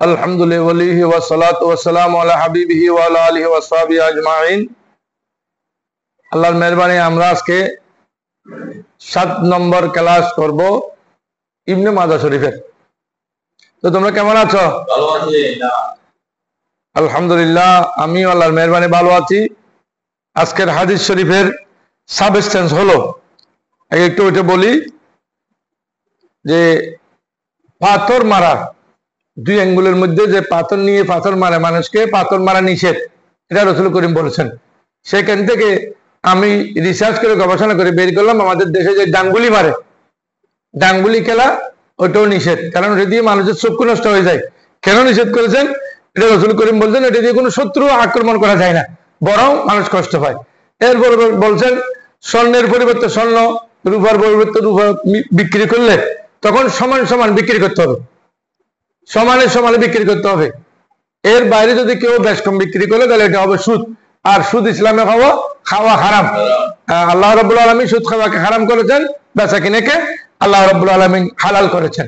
আলহামদুলিল্লাহ ওয়াসসালাতু ওয়াসসালামু আলা হাবিবিহি ওয়া আলা আলিহি ওয়া সাহবিহি আজমাইন। আল্লাহর মেহেরবানি আমরা আজকে 7 নম্বর ক্লাস করব ইবনে মাজাহ শরীফের। তো তোমরা কেমন আছো? ভালো আছি। আলহামদুলিল্লাহ আমি আল্লাহর মেহেরবানি ভালো আছি। আজকের হাদিস শরীফের সাবস্টেন্স হলো, একটু ওইটা বলি যে পাথর মারা, দুই আঙ্গুলের মধ্যে যে পাথর নিয়ে পাথর মারে মানুষকে, পাথর মারা নিষেধ, এটা রাসূল করিম বলেছেন। সেখান থেকে আমি রিসার্চ করে গবেষণা করে বের করলাম আমাদের দেশে যে ডাঙ্গুলি মারে, ডাঙ্গুলি খেলা ওটাও নিষেধ, কারণ ওটা দিয়ে মানুষের চক্ষু নষ্ট হয়ে যায়। কেন নিষেধ করেছেন? এটা রাসূল করিম বলছেন এটা দিয়ে কোনো শত্রু আক্রমণ করা যায় না, বরং মানুষ কষ্ট পায়। এরপর বলছেন স্বর্ণের পরিবর্তে স্বর্ণ, রূপার পরিবর্তে রূপা বিক্রি করলে তখন সমান সমান বিক্রি করতে হবে, সমানে সমানে বিক্রি করতে হবে। এর বাইরে যদি কেউ বেশ কম বিক্রি করে তাহলে এটা হবে সুদ, আর সুদ ইসলামে খাওয়া হারাম। আল্লাহ রাব্বুল আলামিন সুদ খাওয়াকে হারাম করেছেন, বেচা কিনেকে আল্লাহ রাব্বুল আলামিন হালাল করেছেন।